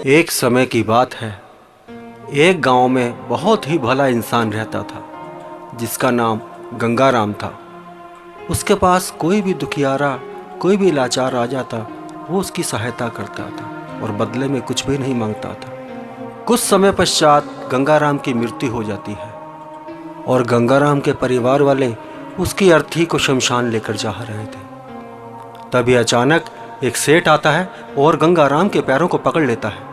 एक समय की बात है। एक गांव में बहुत ही भला इंसान रहता था जिसका नाम गंगाराम था। उसके पास कोई भी दुखियारा, कोई भी लाचार आ जाता, वो उसकी सहायता करता था और बदले में कुछ भी नहीं मांगता था। कुछ समय पश्चात गंगाराम की मृत्यु हो जाती है और गंगाराम के परिवार वाले उसकी अर्थी को शमशान लेकर जा रहे थे। तभी अचानक एक सेठ आता है और गंगाराम के पैरों को पकड़ लेता है।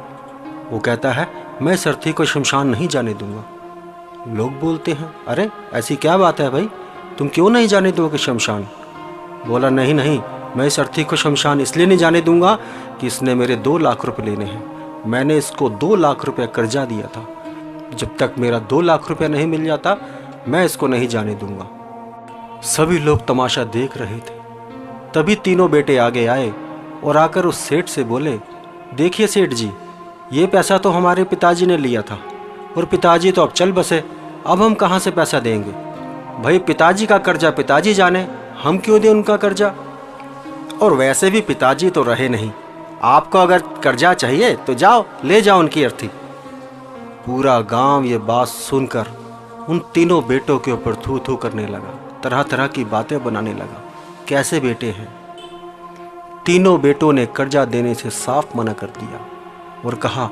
वो कहता है, मैं इस अर्थी को शमशान नहीं जाने दूंगा। लोग बोलते हैं, अरे ऐसी क्या बात है भाई, तुम क्यों नहीं जाने दोगे शमशान? बोला, नहीं नहीं, मैं इस अर्थी को शमशान इसलिए नहीं जाने दूंगा कि इसने मेरे 2 लाख रुपए लेने हैं। मैंने इसको 2 लाख रुपए कर्जा दिया था। जब तक मेरा 2 लाख रुपए नहीं मिल जाता मैं इसको नहीं जाने दूंगा। सभी लोग तमाशा देख रहे थे। तभी तीनों बेटे आगे आए और आकर उस सेठ से बोले, देखिए सेठ जी, ये पैसा तो हमारे पिताजी ने लिया था और पिताजी तो अब चल बसे, अब हम कहाँ से पैसा देंगे? भाई पिताजी का कर्जा पिताजी जाने, हम क्यों दें उनका कर्जा? और वैसे भी पिताजी तो रहे नहीं, आपको अगर कर्जा चाहिए तो जाओ ले जाओ उनकी अर्थी। पूरा गांव ये बात सुनकर उन तीनों बेटों के ऊपर थू थू करने लगा, तरह तरह की बातें बनाने लगा। कैसे बेटे हैं? तीनों बेटों ने कर्जा देने से साफ मना कर दिया और कहा,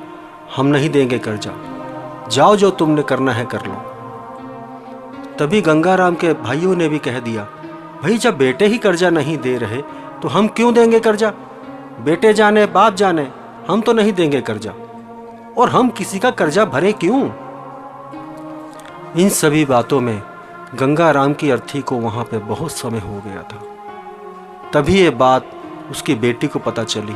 हम नहीं देंगे कर्जा, जाओ जो तुमने करना है कर लो। तभी गंगाराम के भाइयों ने भी कह दिया, भाई जब बेटे ही कर्जा नहीं दे रहे तो हम क्यों देंगे कर्जा? बेटे जाने बाप जाने, हम तो नहीं देंगे कर्जा, और हम किसी का कर्जा भरे क्यों? इन सभी बातों में गंगाराम की अर्थी को वहां पे बहुत समय हो गया था। तभी ये बात उसकी बेटी को पता चली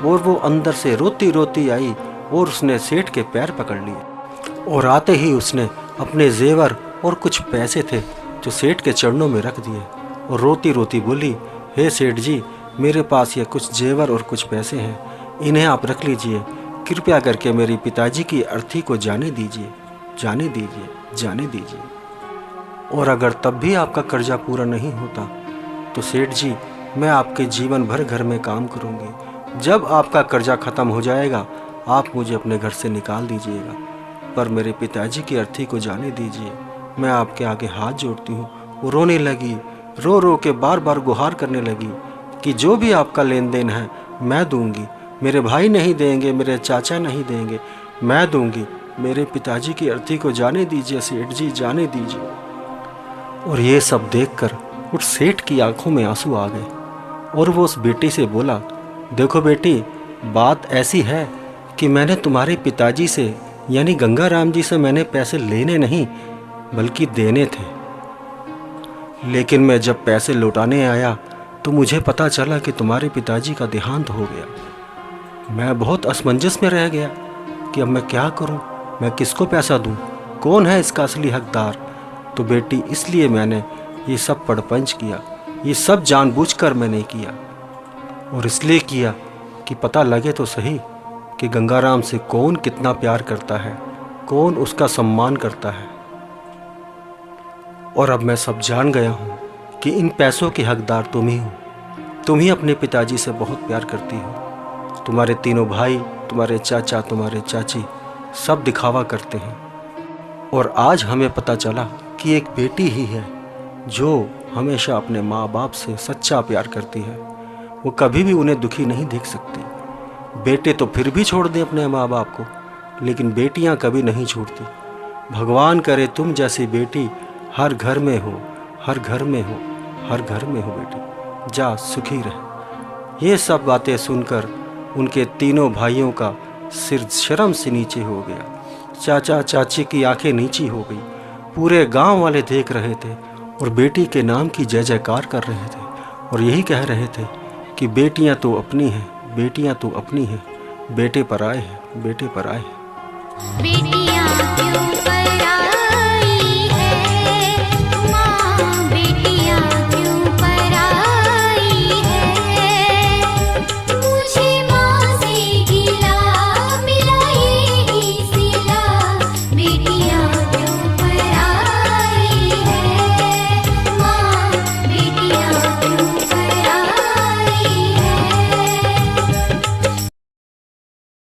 और वो अंदर से रोती रोती आई और उसने सेठ के पैर पकड़ लिए और आते ही उसने अपने जेवर और कुछ पैसे थे जो सेठ के चरणों में रख दिए और रोती रोती बोली, हे सेठ जी, मेरे पास ये कुछ जेवर और कुछ पैसे हैं, इन्हें आप रख लीजिए, कृपया करके मेरी पिताजी की अर्थी को जाने दीजिए, जाने दीजिए, जाने दीजिए। और अगर तब भी आपका कर्जा पूरा नहीं होता तो सेठ जी, मैं आपके जीवन भर घर में काम करूंगी। जब आपका कर्जा खत्म हो जाएगा आप मुझे अपने घर से निकाल दीजिएगा, पर मेरे पिताजी की अर्थी को जाने दीजिए। मैं आपके आगे हाथ जोड़ती हूँ। वो रोने लगी, रो रो के बार बार गुहार करने लगी कि जो भी आपका लेन देन है मैं दूंगी, मेरे भाई नहीं देंगे, मेरे चाचा नहीं देंगे, मैं दूंगी, मेरे पिताजी की अर्थी को जाने दीजिए सेठ जी, जाने दीजिए। और ये सब देखकर उस सेठ की आंखों में आंसू आ गए और वो उस बेटी से बोला, देखो बेटी, बात ऐसी है कि मैंने तुम्हारे पिताजी से यानी गंगाराम जी से मैंने पैसे लेने नहीं बल्कि देने थे, लेकिन मैं जब पैसे लौटाने आया तो मुझे पता चला कि तुम्हारे पिताजी का देहांत हो गया। मैं बहुत असमंजस में रह गया कि अब मैं क्या करूं, मैं किसको पैसा दूं, कौन है इसका असली हकदार? तो बेटी, इसलिए मैंने ये सब पड़पंच किया, ये सब जानबूझकर मैंने किया, और इसलिए किया कि पता लगे तो सही कि गंगाराम से कौन कितना प्यार करता है, कौन उसका सम्मान करता है। और अब मैं सब जान गया हूँ कि इन पैसों के हकदार तुम ही हो। तुम ही अपने पिताजी से बहुत प्यार करती हो। तुम्हारे तीनों भाई, तुम्हारे चाचा, तुम्हारे चाची सब दिखावा करते हैं, और आज हमें पता चला कि एक बेटी ही है जो हमेशा अपने माँ बाप से सच्चा प्यार करती है। वो कभी भी उन्हें दुखी नहीं देख सकती। बेटे तो फिर भी छोड़ दें अपने माँ बाप को, लेकिन बेटियाँ कभी नहीं छोड़ती। भगवान करे तुम जैसी बेटी हर घर में हो, हर घर में हो, हर घर में हो बेटी, जा सुखी रहे। ये सब बातें सुनकर उनके तीनों भाइयों का सिर शर्म से नीचे हो गया। चाचा चाची की आंखें नीची हो गई। पूरे गांव वाले देख रहे थे और बेटी के नाम की जय जयकार कर रहे थे और यही कह रहे थे कि बेटियां तो अपनी हैं, बेटियां तो अपनी हैं, बेटे पर आए हैं, बेटे पर आए हैं। बेटियां क्यों पर